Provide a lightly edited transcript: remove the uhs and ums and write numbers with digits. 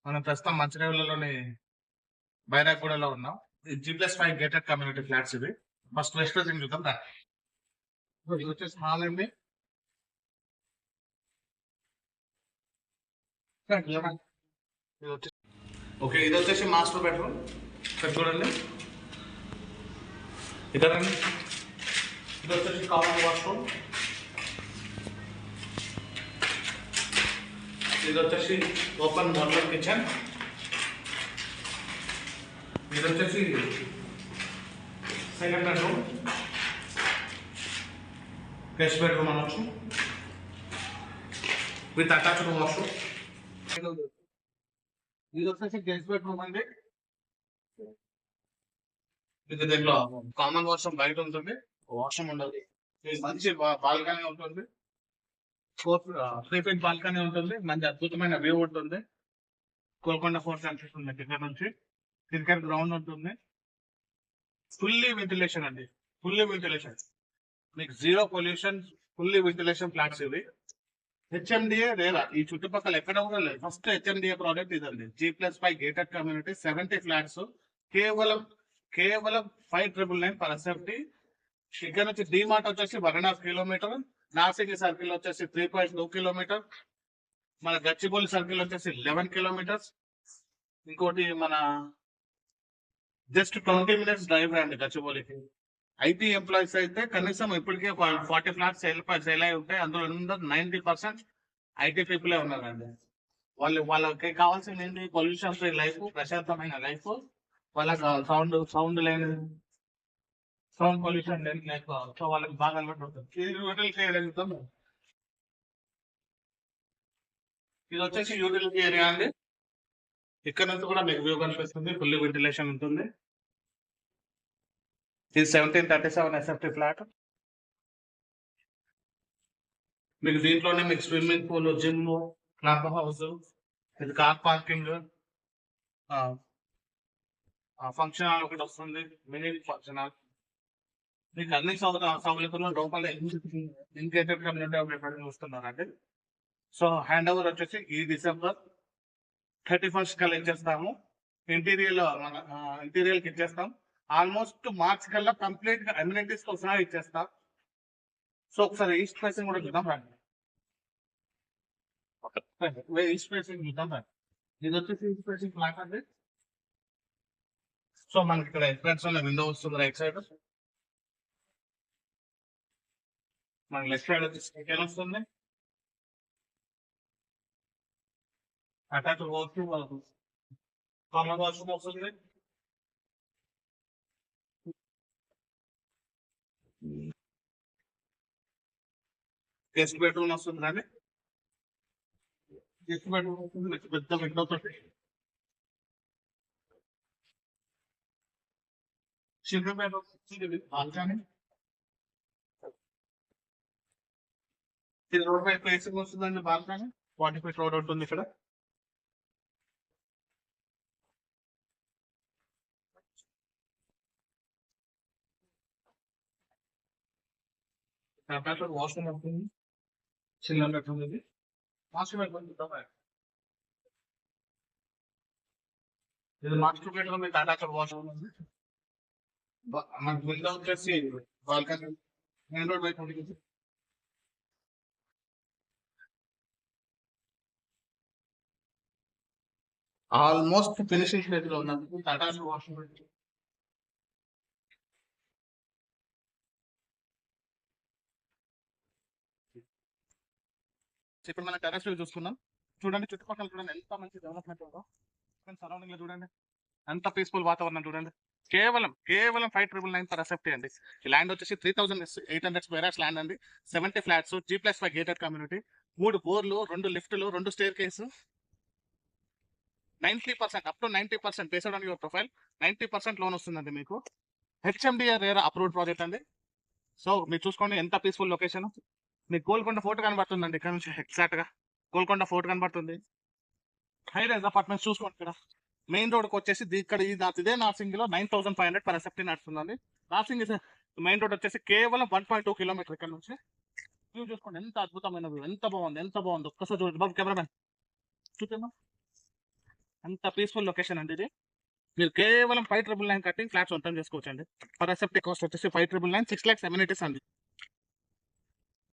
మనం ప్రస్తుతం మంచిర్యాలలోని బైరాగూడలో ఉన్నాం. G+5 గేటెడ్ కమ్యూనిటీ ఫ్లాట్స్ ఇవి. ఫస్ట్ వెస్ట్ ఫేసింగ్ చూద్దాం రా. ఇది వచ్చేసి హాల్ అండి. ఇది వచ్చేసి ఓకే, ఇది వచ్చేసి మాస్టర్ బెడ్రూమ్. ఇక్కడ చూడండి, ఇక్కడ రండి. ఇది వచ్చేసి కామన్ వాష్రూమ్. ఇది వచ్చేసి ఓపెన్ మోడ్యులర్ కిచెన్. ఇది వచ్చేసి సెకండ్ బెడ్రూమ్, గెస్ట్ బెడ్రూమ్ అనొచ్చు, విత్ అటాచ్డ్ వాష్రూమ్. ఇది వచ్చేసి గెస్ట్ బెడ్రూమ్ అండి. ఇది దీంట్లో కామన్ వాష్రూమ్ బయట ఉంటుంది, వాష్రూమ్ ఉండదు. ఇది మంచి బాల్కనీ ఉంటుంది, 3 feet బాల్కనీ ఉంటుంది. మంచి అద్భుతమైన వ్యూ ఉంటుంది. గోల్కొండ ఫోర్ట్ కనిపిస్తుంది ఇక్కడ నుంచి. క్రికెట్ గ్రౌండ్ ఉంటుంది. ఫుల్లీ వెంటిలేషన్ అండి, ఫుల్లీ వెంటిలేషన్. మీకు zero pollution, fully ventilation flats ఇవి. హెచ్ఎండిఏ రేరా, ఈ చుట్టుపక్కల ఎక్కడ కూడా లేదు. ఫస్ట్ హెచ్ఎండిఏ ప్రోడక్ట్ ఇదండి. G+5 గేటెడ్ కమ్యూనిటీ 70 ఫ్లాట్స్, కేవలం 5,999 పర్ ఎస్ఎఫ్టీ. ఇక్కడ నుంచి డిమార్ట్ వచ్చేసి 1.5 కిలోమీటర్, నాసిక్ సర్కిల్ వచ్చేసి 3.2 కిలోమీటర్, మన గచ్చిబౌలి సర్కిల్ వచ్చేసి 11 కిలోమీటర్స్. ఇంకోటి మన జస్ట్ 20 minutes డ్రైవ్ అండి గచ్చిబౌలికి. ఐటీ ఎంప్లాయీస్ అయితే కనీసం ఇప్పటికే 40 ఫ్లాట్స్ సేల్ అయి ఉంటాయి. అందులో 90% ఐటీ పీపులే ఉన్నారండి. వాళ్ళకి కావాల్సింది ఏంటి? పొల్యూషన్ ఫ్రీ లైఫ్, ప్రశాంతమైన లైఫ్. వాళ్ళకి సౌండ్ లేని, సౌండ్ పొల్యూషన్ లేని లైఫ్. సో వాళ్ళకి బాగా అలవాటు ఉంటుంది. ఇది యూటిలిటీ ఏరియా. ఇది వచ్చేసి యూటిలిటీ ఏరియా అండి. ఇక్కడ నుంచి కూడా మీకు వ్యూ కనిపిస్తుంది, ఫుల్లీ వెంటిలేషన్ ఉంటుంది. ఇది 1737 ఎస్ఎఫ్టీ ఫ్లాట్. మీకు దీంట్లోనే మీకు swimming pool, gym, club house, ఇది కార్ పార్కింగ్, ఫంక్షన్ హాల్ ఒకటి వస్తుంది, మినీ ఫంక్షన్ హాల్. మీకు అన్ని సౌకర్యాలు లోపల ఇంకేటెడ్ కమ్యూనిటీ చూస్తున్నారండి. సో హ్యాండ్ ఓవర్ వచ్చేసి ఈ December 31st కల్లా ఇచ్చేస్తాము. ఇంటీరియర్కి ఇచ్చేస్తాం. ఆల్మోస్ట్ మార్చ్ కల్లా కంప్లీట్ గా అమ్యూనిటీస్ తో సహా ఇచ్చేస్తాం. సో ఒకసారి ఈస్ట్ ఫేసింగ్ కూడా చూద్దాం రండి. ఈస్ట్ ఫేసింగ్ చూద్దాం రండి. ఇది వచ్చేసి ఈస్ట్ ఫేసింగ్ ఫ్లాట్ అండి. సో మనకి ఇక్కడ ఎంట్రన్స్ లో విండో వస్తుంది రైట్ సైడ్. మనకి లెఫ్ట్ సైడ్ వచ్చేసి కిచెన్ వస్తుంది. అటాచ్ వాష్రూమ్, కామన్ వాష్రూమ్ వస్తుంది. గెస్ట్ బెడ్రూమ్ వస్తుంది కానీ గెస్ట్ బెడ్రూమ్ వస్తుంది పెద్ద విండో తోటి. Children bedroom balcony. ఇది రోడ్ బై ప్లేసింగ్ వస్తుందండి. బాల్కనీ 40 feet రోడ్ ఉంటుంది ఇక్కడ. వాష్రూమ్ వస్తుంది, చిల్డ్రన్ బెడ్రూమ్. ఇది మాస్టర్ బెడ్రూమ్ చూద్దాం. ఇది మాస్టర్ బెడ్రూమ్, అటాచ్డ్ వాష్రూమ్ ఉంది. మనకి విండో వచ్చేసి బాల్కనీ, మెయిన్ రోడ్ బయట ఉంటుంది. ఆల్మోస్ట్ ఫినిషింగ్ స్టేజ్ లో ఉన్నది. Attached washroom. ఇప్పుడు మన టెర్రస్ వ్యూ చూసుకున్నాం. చూడండి చుట్టుపక్కల చూడండి ఎంత మంచి డెవలప్మెంట్ ఉందో. సరౌండింగ్ లో చూడండి ఎంత పీస్ఫుల్ వాతావరణం చూడండి. కేవలం 5,999 పర్ ఎస్ఎఫ్టీ అండి. ఈ ల్యాండ్ వచ్చేసి 3,800 స్క్వేర్ యార్డ్స్ ల్యాండ్ అండి. 70 ఫ్లాట్స్, G+5 గేటెడ్ కమ్యూనిటీ, 3 బోర్లు, 2 లిఫ్ట్లు, 2 staircase. 90% up to 90% based on your profile 90% loan వస్తుందండి మీకు. హెచ్ఎండిఏ రేరా అప్రూవ్డ్ ప్రాజెక్ట్ అండి. సో మీరు చూసుకోండి ఎంత పీస్ఫుల్ లొకేషన్. మీకు గోల్కొండ ఫోర్ట్ కనబడుతుందండి ఇక్కడ నుంచి. ఎగ్జాక్ట్ గా గోల్కొండ ఫోర్ట్ కనబడుతుంది. హై రైజ్ అపార్ట్మెంట్స్ చూసుకోండి. ఇక్కడ మెయిన్ రోడ్కి వచ్చేసి ఇక్కడ ఇదే నార్సింగ్ లో 9,500 పర్ ఎస్ఎఫ్టీ నడుస్తుందండి. నార్సింగ్ మెయిన్ రోడ్ వచ్చేసి కేవలం 1.2 కిలోమీటర్ ఇక్కడ నుంచి. వ్యూ చూసుకోండి ఎంత అద్భుతమైన వ్యూ, ఎంత బాగుంది, ఎంత బాగుంది. ఒక్కసారి చూడండి బాబు, కెమెరామెన్ చూద్దాం. అంత పీస్ఫుల్ లొకేషన్ అండి ఇది. మీరు కేవలం 5,999 కట్టింగ్ ఫ్లాట్స్ సొంతం చేసుకోవచ్చు అండి. పర్ సెప్టిక్ కాస్ట్ వచ్చేసి 5,999, 6 lakhs amenities అండి.